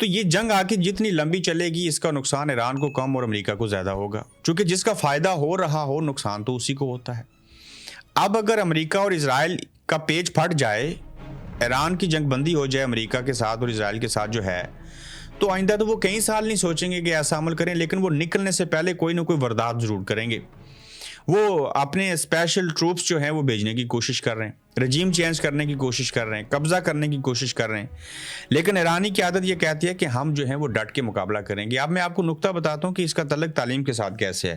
تو یہ جنگ آگے جتنی لمبی چلے گی اس کا نقصان ایران کو کم اور امریکہ کو زیادہ ہوگا، چونکہ جس کا فائدہ ہو رہا ہو نقصان تو اسی کو ہوتا ہے۔ اب اگر امریکہ اور اسرائیل کا پیچ پھٹ جائے، ایران کی جنگ بندی ہو جائے امریکہ کے ساتھ اور اسرائیل کے ساتھ جو ہے، تو آئندہ تو وہ کئی سال نہیں سوچیں گے کہ ایسا عمل کریں، لیکن وہ نکلنے سے پہلے کوئی نہ کوئی واردات ضرور کریں گے۔ وہ اپنے اسپیشل ٹروپس جو ہیں وہ بھیجنے کی کوشش کر رہے ہیں، رجیم چینج کرنے کی کوشش کر رہے ہیں، قبضہ کرنے کی کوشش کر رہے ہیں، لیکن ایرانی کی عادت یہ کہتی ہے کہ ہم جو ہیں وہ ڈٹ کے مقابلہ کریں گے۔ اب میں آپ کو نقطہ بتاتا ہوں کہ اس کا تعلق تعلیم کے ساتھ کیسے ہے۔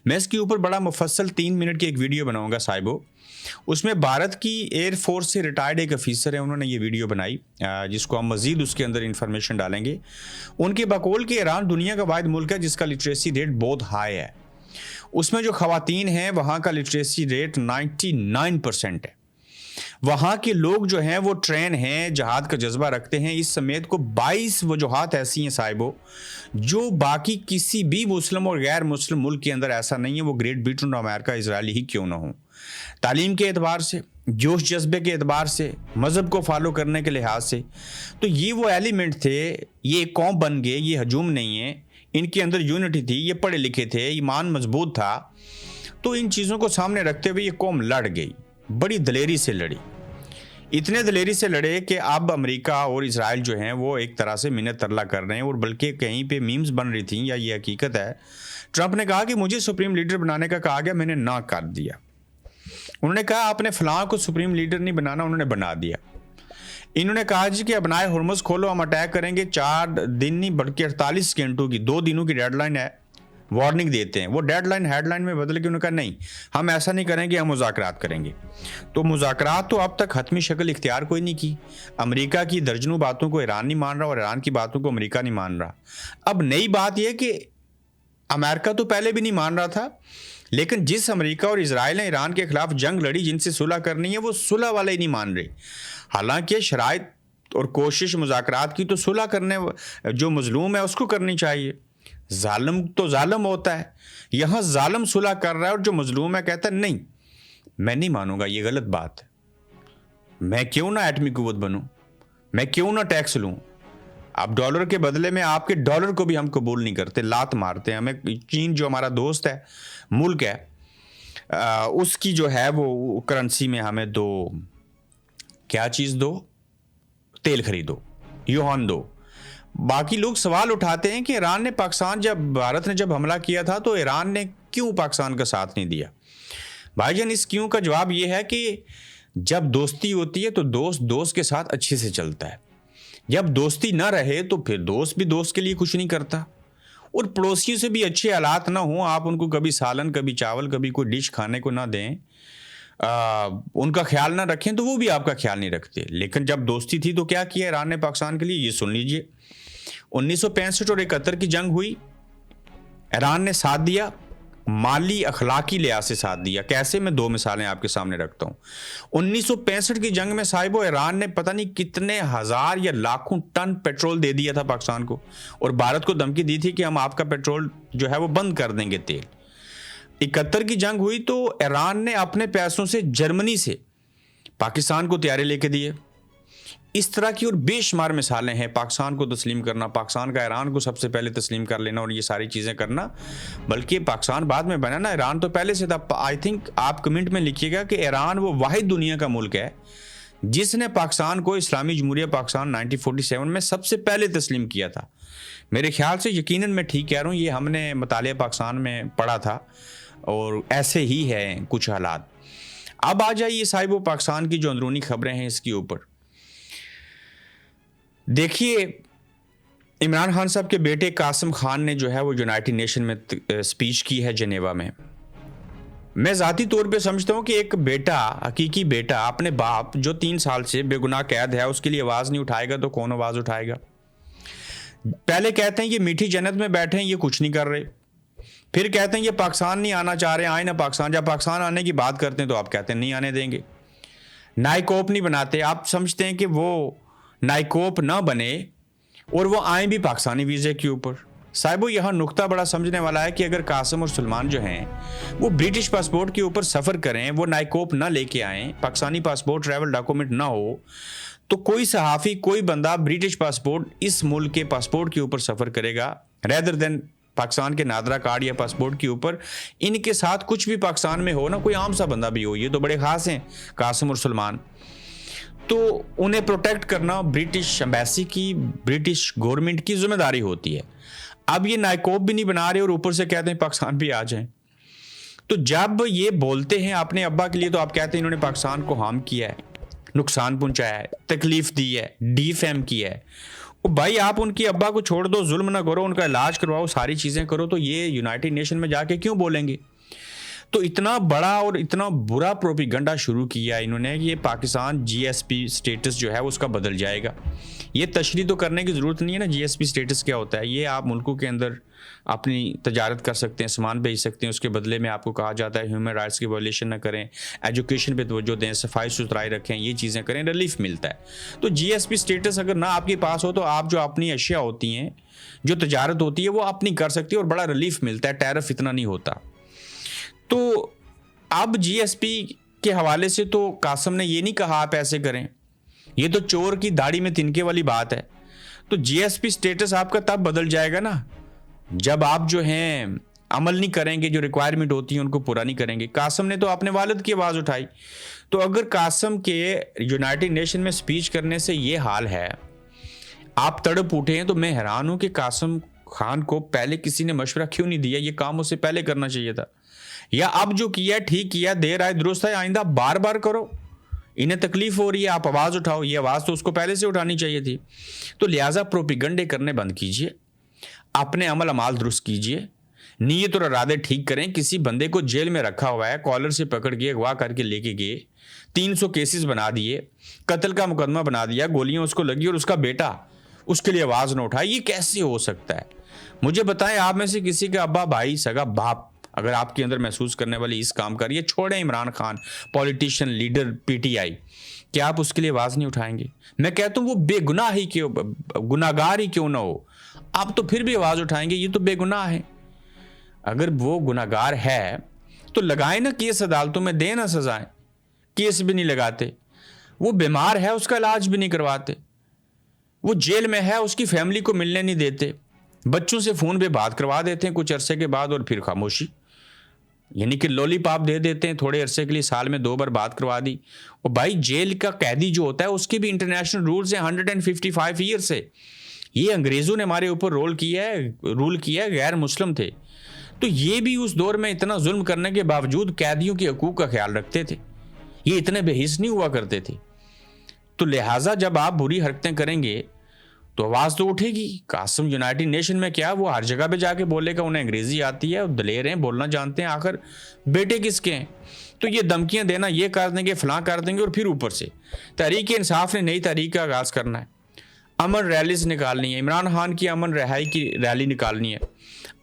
میں اس کے اوپر بڑا مفصل 3 منٹ کی ایک ویڈیو بناؤں گا صاحبو، اس میں بھارت کی ایئر فورس سے ریٹائرڈ ایک افیسر ہے، انہوں نے یہ ویڈیو بنائی جس کو ہم مزید اس کے اندر انفارمیشن ڈالیں گے۔ ان کے بقول کہ ایران دنیا کا واحد ملک ہے جس کا لٹریسی ریٹ بہت ہائی ہے، اس میں جو خواتین ہیں وہاں کا لٹریسی ریٹ 99% ہے، وہاں کے لوگ جو ہیں وہ ٹرین ہیں، جہاد کا جذبہ رکھتے ہیں، اس سمیت کو 22 وجوہات ایسی ہیں صاحبو جو باقی کسی بھی مسلم اور غیر مسلم ملک کے اندر ایسا نہیں ہے، وہ گریٹ برٹن اور امریکہ اسرائیل ہی کیوں نہ ہوں۔ تعلیم کے اعتبار سے، جوش جذبے کے اعتبار سے، مذہب کو فالو کرنے کے لحاظ سے، تو یہ وہ ایلیمنٹ تھے، یہ ایک قوم بن گئے، یہ ہجوم نہیں ہے، ان کے اندر یونٹی تھی، یہ پڑھے لکھے تھے، ایمان مضبوط تھا، تو ان چیزوں کو سامنے رکھتے ہوئے یہ قوم لڑ گئی، بڑی دلیری سے لڑی، اتنے دلیری سے لڑے کہ اب امریکہ اور اسرائیل جو ہیں وہ ایک طرح سے منت ترلا کر رہے ہیں، اور بلکہ کہیں پہ میمز بن رہی تھیں، یا یہ حقیقت ہے۔ ٹرمپ نے کہا کہ مجھے سپریم لیڈر بنانے کا کہا گیا، میں نے نہ کر دیا۔ انہوں نے کہا آپ نے فلاں کو سپریم لیڈر نہیں بنانا، انہوں نے بنا دیا۔ انہوں نے کہا جی کہ ابنائے ہرمز کھولو، ہم اٹیک کریں گے، 4 دن نہیں بلکہ 48 گھنٹوں کی، 2 دنوں کی ڈیڈ لائن ہے، وارننگ دیتے ہیں، وہ ڈیڈ لائن ہیڈ لائن میں بدل کے انہوں نے کہا نہیں ہم ایسا نہیں کریں گے، ہم مذاکرات کریں گے۔ تو مذاکرات تو اب تک حتمی شکل اختیار کوئی نہیں کی، امریکہ کی درجنوں باتوں کو ایران نہیں مان رہا اور ایران کی باتوں کو امریکہ نہیں مان رہا۔ اب نئی بات یہ کہ امریکہ تو پہلے بھی نہیں مان رہا تھا، لیکن جس امریکہ اور اسرائیل نے ایران کے خلاف جنگ لڑی، جن سے صلح کرنی ہے، وہ صلح والے ہی نہیں مان رہے۔ حالانکہ شرائط اور کوشش مذاکرات کی تو صلح کرنے، جو مظلوم ہے اس کو کرنی چاہیے، ظالم تو ظالم ہوتا ہے، یہاں ظالم صلح کر رہا ہے اور جو مظلوم ہے کہتا ہے نہیں میں نہیں مانوں گا، یہ غلط بات ہے، میں کیوں نہ ایٹمی قوت بنوں، میں کیوں نہ ٹیکس لوں، اب ڈالر کے بدلے میں آپ کے ڈالر کو بھی ہم قبول نہیں کرتے، لات مارتے ہیں ہمیں۔ چین جو ہمارا دوست ہے، ملک ہے، اس کی جو ہے وہ کرنسی میں ہمیں دو کیا چیز دو، تیل خریدو، یوہان دو۔ باقی لوگ سوال اٹھاتے ہیں کہ ایران نے پاکستان بھارت نے جب حملہ کیا تھا تو ایران نے کیوں پاکستان کا ساتھ نہیں دیا؟ بھائی جان اس کیوں کا جواب یہ ہے کہ جب دوستی ہوتی ہے تو دوست کے ساتھ اچھے سے چلتا ہے، جب دوستی نہ رہے تو پھر دوست بھی دوست کے لیے کچھ نہیں کرتا، اور پڑوسیوں سے بھی اچھے حالات نہ ہوں، آپ ان کو کبھی سالن، کبھی چاول، کبھی کوئی ڈش کھانے کو نہ دیں، ان کا خیال نہ رکھیں تو وہ بھی آپ کا خیال نہیں رکھتے۔ لیکن جب دوستی تھی تو کیا کیا ایران نے پاکستان کے لیے، یہ سن لیجئے، 1965 اور 71 کی جنگ ہوئی، ایران نے ساتھ دیا، مالی اخلاقی لحاظ سے ساتھ دیا۔ کیسے؟ میں 2 مثالیں آپ کے سامنے رکھتا ہوں۔ 1965 کی جنگ میں صاحبو ایران نے پتہ نہیں کتنے ہزار یا لاکھوں ٹن پیٹرول دے دیا تھا پاکستان کو، اور بھارت کو دھمکی دی تھی کہ ہم آپ کا پیٹرول جو ہے وہ بند کر دیں گے، تیل۔ 71 کی جنگ ہوئی تو ایران نے اپنے پیسوں سے جرمنی سے پاکستان کو طیارے لے کے دیے۔ اس طرح کی اور بے شمار مثالیں ہیں، پاکستان کو تسلیم کرنا، پاکستان کا ایران کو سب سے پہلے تسلیم کر لینا اور یہ ساری چیزیں کرنا، بلکہ پاکستان بعد میں بنا نا، ایران تو پہلے سے تھا۔ آئی تھنک آپ کمنٹ میں لکھیے گا کہ ایران وہ واحد دنیا کا ملک ہے جس نے پاکستان کو اسلامی جمہوریہ پاکستان 1947 میں سب سے پہلے تسلیم کیا تھا۔ میرے خیال سے یقیناً میں ٹھیک کہہ رہا ہوں، یہ ہم نے مطالعہ پاکستان میں پڑھا تھا، اور ایسے ہی ہیں کچھ حالات۔ اب آ جائیے صاحب وہ پاکستان کی جو اندرونی خبریں ہیں اس کے اوپر دیکھیے۔ عمران خان صاحب کے بیٹے قاسم خان نے جو ہے وہ یونائٹڈ نیشن میں سپیچ کی ہے جنیوا میں۔ میں ذاتی طور پہ سمجھتا ہوں کہ ایک بیٹا، حقیقی بیٹا اپنے باپ جو 3 سال سے بے گناہ قید ہے اس کے لیے آواز نہیں اٹھائے گا تو کون آواز اٹھائے گا؟ پہلے کہتے ہیں یہ میٹھی جنت میں بیٹھے ہیں، یہ کچھ نہیں کر رہے، پھر کہتے ہیں یہ پاکستان نہیں آنا چاہ رہے، آئیں نہ پاکستان، جب پاکستان آنے کی بات کرتے ہیں تو آپ کہتے ہیں نہیں آنے دیں گے، نائکوپ نہیں بناتے، آپ سمجھتے ہیں کہ وہ نائکوپ نہ بنے اور وہ آئیں بھی پاکستانی ویزے کے اوپر۔ صاحبو یہاں نقطہ بڑا سمجھنے والا ہے کہ اگر قاسم اور سلمان جو ہیں وہ برٹش پاسپورٹ کے اوپر سفر کریں، وہ نائکوپ نہ لے کے آئیں، پاکستانی پاسپورٹ ٹریول ڈاکومنٹ نہ ہو، تو کوئی صحافی کوئی بندہ برٹش پاسپورٹ اس ملک کے پاسپورٹ کے اوپر سفر کرے گا ریدر دین پاکستان کے نادرا کارڈ یا پاسپورٹ کے اوپر ان کے ساتھ کچھ بھی پاکستان میں ہو نا، کوئی عام سا بندہ بھی ہو، یہ تو بڑے خاص ہیں قاسم اور سلمان، تو انہیں پروٹیکٹ کرنا برٹش ایمبیسی کی، برٹش گورنمنٹ کی ذمہ داری ہوتی ہے۔ اب یہ نائکوب بھی نہیں بنا رہے اور اوپر سے کہتے ہیں پاکستان بھی آ جائیں۔ تو جب یہ بولتے ہیں اپنے ابا کے لیے تو آپ کہتے ہیں انہوں نے پاکستان کو ہارم کیا ہے، نقصان پہنچایا ہے، تکلیف دی ہے، ڈی فیم کیا ہے۔ بھائی آپ ان کی ابا کو چھوڑ دو، ظلم نہ کرو، ان کا علاج کرواؤ، ساری چیزیں کرو، تو یہ یونائٹڈ نیشن میں جا کے کیوں بولیں گے؟ تو اتنا بڑا اور اتنا برا پروپیگنڈا شروع کیا انہوں نے کہ یہ پاکستان جی ایس پی سٹیٹس جو ہے اس کا بدل جائے گا۔ یہ تشریح تو کرنے کی ضرورت نہیں ہے نا، جی ایس پی سٹیٹس کیا ہوتا ہے؟ یہ آپ ملکوں کے اندر اپنی تجارت کر سکتے ہیں، سامان بھیج سکتے ہیں، اس کے بدلے میں آپ کو کہا جاتا ہے ہیومن رائٹس کی وائلیشن نہ کریں، ایجوکیشن پہ توجہ دیں، صفائی ستھرائی رکھیں، یہ چیزیں کریں، ریلیف ملتا ہے۔ تو جی ایس پی سٹیٹس اگر نہ آپ کے پاس ہو تو آپ جو اپنی اشیاء ہوتی ہیں، جو تجارت ہوتی ہے، وہ اپنی کر سکتی ہے اور بڑا ریلیف ملتا ہے، ٹیرف اتنا نہیں ہوتا۔ تو اب جی ایس پی کے حوالے سے تو قاسم نے یہ نہیں کہا آپ ایسے کریں، یہ تو چور کی داڑھی میں تنکے والی بات ہے۔ تو جی ایس پی سٹیٹس آپ کا تب بدل جائے گا نا جب آپ جو ہیں عمل نہیں کریں گے، جو ریکوائرمنٹ ہوتی ہیں ان کو پورا نہیں کریں گے۔ قاسم نے تو اپنے والد کی آواز اٹھائی، تو اگر قاسم کے یونائٹڈ نیشن میں سپیچ کرنے سے یہ حال ہے، آپ تڑپ اٹھے ہیں، تو میں حیران ہوں کہ قاسم خان کو پہلے کسی نے مشورہ کیوں نہیں دیا؟ یہ کام اسے پہلے کرنا چاہیے تھا، یا اب جو کیا ٹھیک کیا، دیر آئے درست ہے، آئندہ بار بار کرو۔ انہیں تکلیف ہو رہی ہے، آپ آواز اٹھاؤ، یہ آواز تو اس کو پہلے سے اٹھانی چاہیے تھی۔ تو لہٰذا پروپیگنڈے کرنے بند کیجئے، اپنے عمل اعمال درست کیجئے، نیت اور ارادے ٹھیک کریں۔ کسی بندے کو جیل میں رکھا ہوا ہے، کالر سے پکڑ کے اغوا کر کے لے کے گئے، 300 کیسز بنا دیے، قتل کا مقدمہ بنا دیا، گولیاں اس کو لگی اور اس کا بیٹا اس کے لیے آواز نہ اٹھائے، یہ کیسے ہو سکتا ہے؟ مجھے بتائیں، آپ میں سے کسی کا ابا، بھائی، سگا باپ اگر آپ کے اندر محسوس کرنے والی اس کام کر رہی ہے، چھوڑیں Imran Khan politician leader P T I, کیا آپ اس کے لیے آواز نہیں اٹھائیں گے؟ میں کہتا ہوں وہ بے گناہ ہی کیوں، گناہگار ہی کیوں نہ ہو، آپ تو پھر بھی آواز اٹھائیں گے، یہ تو بے گناہ ہے۔ اگر وہ گناہگار ہے تو لگائیں نا کیس عدالتوں میں، دیں نا سزائیں، کیس بھی نہیں لگاتے۔ وہ بیمار ہے، اس کا علاج بھی نہیں کرواتے، وہ جیل میں ہے، اس کی فیملی کو ملنے نہیں دیتے، بچوں سے فون پہ بات کروا دیتے ہیں کچھ عرصے کے بعد اور پھر خاموشی، یعنی کہ لولی پاپ دے دیتے ہیں تھوڑے عرصے کے لیے، سال میں 2 بار بات کروا دی۔ اور بھائی جیل کا قیدی جو ہوتا ہے اس کے بھی انٹرنیشنل رولز ہیں 155 ایئر سے، یہ انگریزوں نے ہمارے اوپر رول کیا ہے، غیر مسلم تھے، تو یہ بھی اس دور میں اتنا ظلم کرنے کے باوجود قیدیوں کے حقوق کا خیال رکھتے تھے، یہ اتنے بے حس نہیں ہوا کرتے تھے۔ تو لہٰذا جب آپ بری حرکتیں کریں گے تو آواز تو اٹھے گی۔ قاسم یونائٹڈ نیشن میں کیا، وہ ہر جگہ پہ جا کے بولے گا، انہیں انگریزی آتی ہے، دلیر ہیں، بولنا جانتے ہیں، آخر بیٹے کس کے ہیں؟ تو یہ دھمکیاں دینا، یہ کر دیں گے، فلاں کر دیں گے، اور پھر اوپر سے تحریک انصاف نے نئی تحریک کا آغاز کرنا ہے، امن ریلیز نکالنی ہے، عمران خان کی امن رہائی کی ریلی نکالنی ہے۔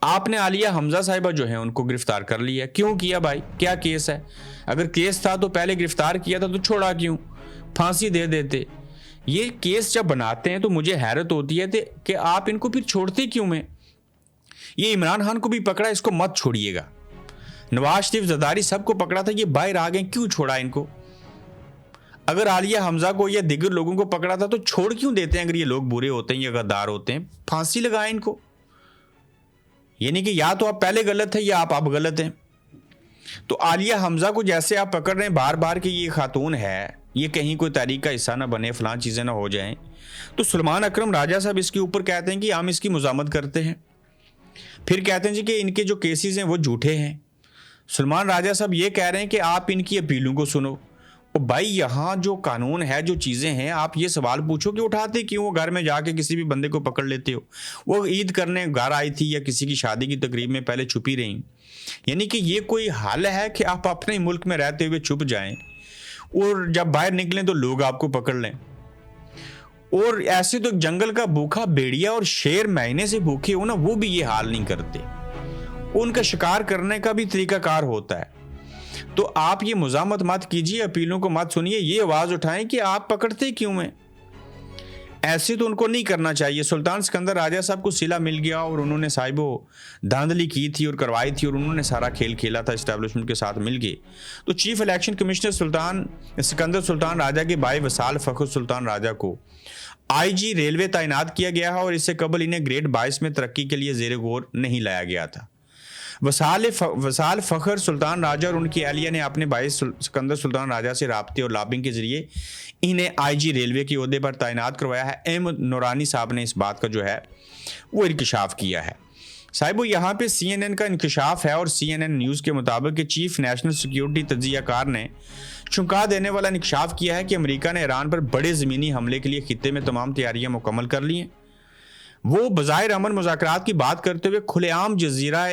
آپ نے عالیہ حمزہ صاحبہ جو ہیں ان کو گرفتار کر لیا، کیوں کیا بھائی؟ کیا کیس ہے؟ اگر کیس تھا تو پہلے گرفتار کیا تھا، تو چھوڑا کیوں؟ پھانسی دے دیتے۔ یہ کیس جب بناتے ہیں تو مجھے حیرت ہوتی ہے کہ آپ ان کو پھر چھوڑتے کیوں میں؟ یہ عمران خان کو بھی پکڑا، اس کو مت چھوڑیے گا، نواز شریف، زرداری سب کو پکڑا تھا، یہ باہر آ گئے، کیوں چھوڑا ان کو؟ اگر عالیہ حمزہ کو یا دیگر لوگوں کو پکڑا تھا تو چھوڑ کیوں دیتے ہیں؟ اگر یہ لوگ برے ہوتے ہیں یا غدار ہوتے ہیں، پھانسی لگائیں ان کو، یعنی کہ یا تو آپ پہلے غلط ہیں یا آپ اب غلط ہیں۔ تو عالیہ حمزہ کو جیسے آپ پکڑ رہے ہیں بار بار کہ یہ خاتون ہے، یہ کہیں کوئی تحریک کا حصہ نہ بنے، فلاں چیزیں نہ ہو جائیں، تو سلمان اکرم راجہ صاحب اس کے اوپر کہتے ہیں کہ ہم اس کی مزاحمت کرتے ہیں، پھر کہتے ہیں جی کہ ان کے جو کیسز ہیں وہ جھوٹے ہیں۔ سلمان راجہ صاحب یہ کہہ رہے ہیں کہ آپ ان کی اپیلوں کو سنو۔ اور بھائی یہاں جو قانون ہے، جو چیزیں ہیں، آپ یہ سوال پوچھو کہ اٹھاتے کیوں وہ گھر میں جا کے کسی بھی بندے کو پکڑ لیتے ہو؟ وہ عید کرنے گھر آئی تھی یا کسی کی شادی کی تقریب میں پہلے چھپی رہیں، یعنی کہ یہ کوئی حل ہے کہ آپ اپنے ملک میں رہتے ہوئے چھپ جائیں اور جب باہر نکلیں تو لوگ آپ کو پکڑ لیں؟ اور ایسے تو جنگل کا بھوکا بھیڑیا اور شیر مہینے سے بھوکے ہو نا، وہ بھی یہ حال نہیں کرتے، ان کا شکار کرنے کا بھی طریقہ کار ہوتا ہے۔ تو آپ یہ مزاحمت مت کیجیے، اپیلوں کو مت سنیے، یہ آواز اٹھائیں کہ آپ پکڑتے کیوں ہیں؟ ایسے تو ان کو نہیں کرنا چاہیے. سلطان سکندر راجہ صاحب کو صلہ مل گیا اور انہوں نے صاحب دھاندلی کی تھی اور کروائی تھی اور انہوں نے سارا کھیل کھیلا تھا اسٹیبلشمنٹ کے ساتھ مل کے. تو چیف الیکشن کمشنر سلطان سکندر سلطان راجہ کے بھائی وصال فخر سلطان راجہ کو آئی جی ریلوے تعینات کیا گیا ہے اور اس سے قبل انہیں گریڈ 22 میں ترقی کے لیے زیر غور نہیں لایا گیا تھا. وصال فخر سلطان راجہ اور ان کی اہلیہ نے اپنے بھائی سکندر سلطان راجہ سے رابطے اور لابنگ کے ذریعے انہیں آئی جی ریلوے کے عہدے پر تعینات کروایا ہے. احمد نورانی صاحب نے اس بات کا جو ہے وہ انکشاف کیا ہے. صاحب یہاں پہ سی این این کا انکشاف ہے اور سی این این نیوز کے مطابق کہ چیف نیشنل سیکیورٹی تجزیہ کار نے چونکا دینے والا انکشاف کیا ہے کہ امریکہ نے ایران پر بڑے زمینی حملے کے لیے خطے میں تمام تیاریاں مکمل کر لی ہیں. وہ بظاہر امن مذاکرات کی بات کرتے ہوئے کھلے عام جزیرہ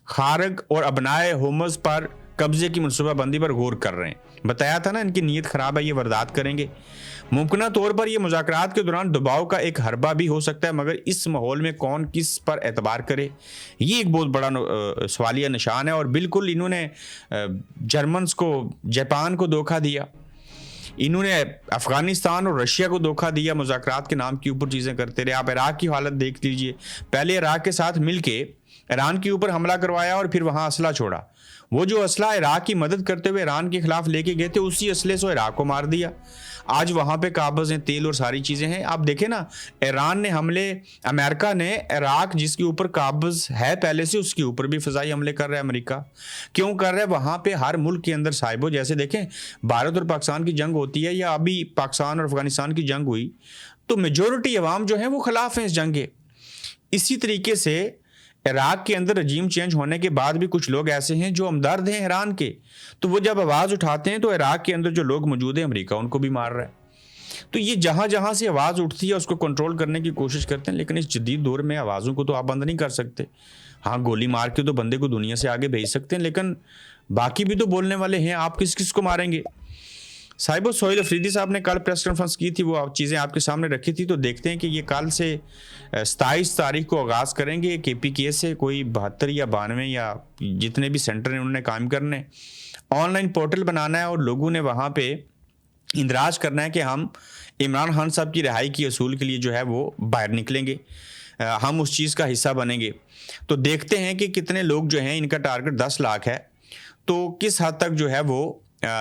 خارق اور ابنائے ہومز پر قبضے کی منصوبہ بندی پر غور کر رہے ہیں. بتایا تھا نا ان کی نیت خراب ہے, یہ واردات کریں گے. ممکنہ طور پر یہ مذاکرات کے دوران دباؤ کا ایک حربہ بھی ہو سکتا ہے, مگر اس ماحول میں کون کس پر اعتبار کرے یہ ایک بہت بڑا سوالیہ نشان ہے. اور بالکل انہوں نے جرمنز کو, جاپان کو دھوکہ دیا, انہوں نے افغانستان اور رشیا کو دھوکہ دیا, مذاکرات کے نام کے اوپر چیزیں کرتے رہے. آپ عراق کی حالت دیکھ لیجئے, پہلے عراق کے ساتھ مل کے ایران کے اوپر حملہ کروایا اور پھر وہاں اسلحہ چھوڑا. وہ جو اسلحہ عراق کی مدد کرتے ہوئے ایران کے خلاف لے کے گئے تھے اسی اسلحے سے عراق کو مار دیا. آج وہاں پہ قابض ہیں, تیل اور ساری چیزیں ہیں. آپ دیکھیں نا, ایران نے حملے, امریکہ نے عراق جس کے اوپر قابض ہے پہلے سے, اس کے اوپر بھی فضائی حملے کر رہا ہے. امریکہ کیوں کر رہا ہے؟ وہاں پہ ہر ملک کے اندر صاحبوں, جیسے دیکھیں بھارت اور پاکستان کی جنگ ہوتی ہے یا ابھی پاکستان اور افغانستان کی جنگ ہوئی تو میجورٹی عوام جو ہیں وہ خلاف ہیں اس جنگ کے. اسی طریقے سے عراق کے اندر رجیم چینج ہونے کے بعد بھی کچھ لوگ ایسے ہیں جو ہمدرد ہیں ایران کے, تو وہ جب آواز اٹھاتے ہیں تو عراق کے اندر جو لوگ موجود ہیں امریکہ ان کو بھی مار رہا ہے. تو یہ جہاں جہاں سے آواز اٹھتی ہے اس کو کنٹرول کرنے کی کوشش کرتے ہیں, لیکن اس جدید دور میں آوازوں کو تو آپ بند نہیں کر سکتے. ہاں گولی مار کے تو بندے کو دنیا سے آگے بھیج سکتے ہیں, لیکن باقی بھی تو بولنے والے ہیں. آپ کس کس کو ماریں گے؟ صاحب سہیل افریدی صاحب نے کل پریس کانفرنس کی تھی, وہ چیزیں آپ کے سامنے رکھی تھی. تو دیکھتے ہیں کہ یہ کل سے 27 تاریخ کو آغاز کریں گے کے پی کے سے. کوئی 72 یا 92 یا جتنے بھی سینٹر ہیں انہوں نے قائم کرنے, آن لائن پورٹل بنانا ہے اور لوگوں نے وہاں پہ اندراج کرنا ہے کہ ہم عمران خان صاحب کی رہائی کی اصول کے لیے جو ہے وہ باہر نکلیں گے, ہم اس چیز کا حصہ بنیں گے. تو دیکھتے ہیں کہ کتنے لوگ جو ہیں, ان کا ٹارگٹ 10 لاکھ ہے, تو کس حد تک جو ہے وہ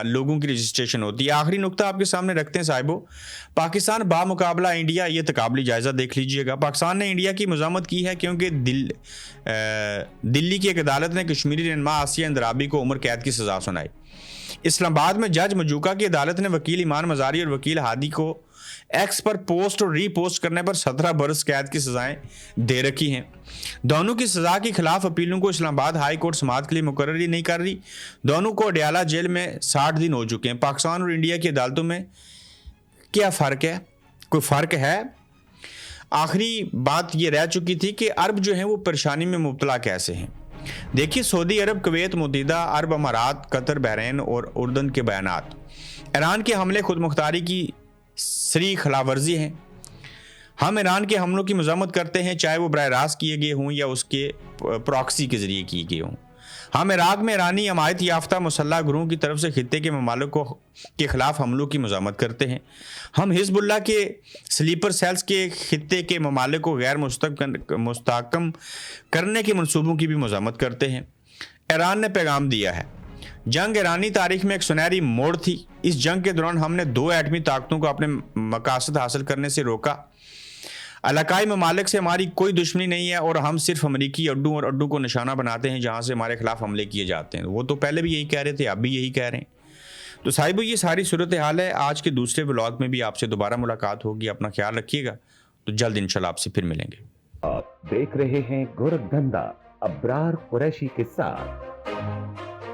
لوگوں کی رجسٹریشن ہوتی ہے. آخری نقطہ آپ کے سامنے رکھتے ہیں صاحبوں, پاکستان بامقابلہ انڈیا, یہ تقابلی جائزہ دیکھ لیجئے گا. پاکستان نے انڈیا کی مذمت کی ہے کیونکہ دلی کی ایک عدالت نے کشمیری رہنما آسیہ اندرابی کو عمر قید کی سزا سنائی. اسلام آباد میں جج مجوکا کی عدالت نے وکیل ایمان مزاری اور وکیل ہادی کو ایکس پر پوسٹ اور ری پوسٹ کرنے پر 17 برس قید کی سزائیں دے رکھی ہیں. دونوں کی سزا کے خلاف اپیلوں کو اسلام آباد ہائی کورٹ سماعت کے لیے مقرر ہی نہیں کر رہی. دونوں کو اڈیالہ جیل میں 60 دن ہو چکے ہیں. پاکستان اور انڈیا کی عدالتوں میں کیا فرق ہے؟ کوئی فرق ہے؟ آخری بات یہ رہ چکی تھی کہ عرب جو ہیں وہ پریشانی میں مبتلا کیسے ہیں. دیکھیے سعودی عرب, کویت, متحدہ عرب امارات, قطر, بحرین اور اردن کے بیانات ایران کے حملے خود مختاری کی صریح خلاف ورزی ہیں. ہم ایران کے حملوں کی مذمت کرتے ہیں, چاہے وہ براہ راست کیے گئے ہوں یا اس کے پراکسی کے ذریعے کیے گئے ہوں. ہم عراق میں ایرانی حمایت یافتہ مسلح گروہوں کی طرف سے خطے کے ممالک کے خلاف حملوں کی مذمت کرتے ہیں. ہم حزب اللہ کے سلیپر سیلز کے خطے کے ممالک کو غیر مستحکم کرنے کے منصوبوں کی بھی مذمت کرتے ہیں. ایران نے پیغام دیا ہے, جنگ ایرانی تاریخ میں ایک سنہری موڑ تھی. اس جنگ کے دوران ہم نے 2 ایٹمی طاقتوں کو اپنے مقاصد حاصل کرنے سے روکا. علاقائی ممالک سے ہماری کوئی دشمنی نہیں ہے اور ہم صرف امریکی اڈوں کو نشانہ بناتے ہیں جہاں سے ہمارے خلاف حملے کیے جاتے ہیں. وہ تو پہلے بھی یہی کہہ رہے تھے, اب بھی یہی کہہ رہے ہیں. تو صاحب یہ ساری صورتحال ہے. آج کے دوسرے ولاگ میں بھی آپ سے دوبارہ ملاقات ہوگی. اپنا خیال رکھیے گا, تو جلد انشاءاللہ آپ سے پھر ملیں گے. آپ دیکھ رہے ہیں گورکھ دھندا ابرار قریشی کے ساتھ.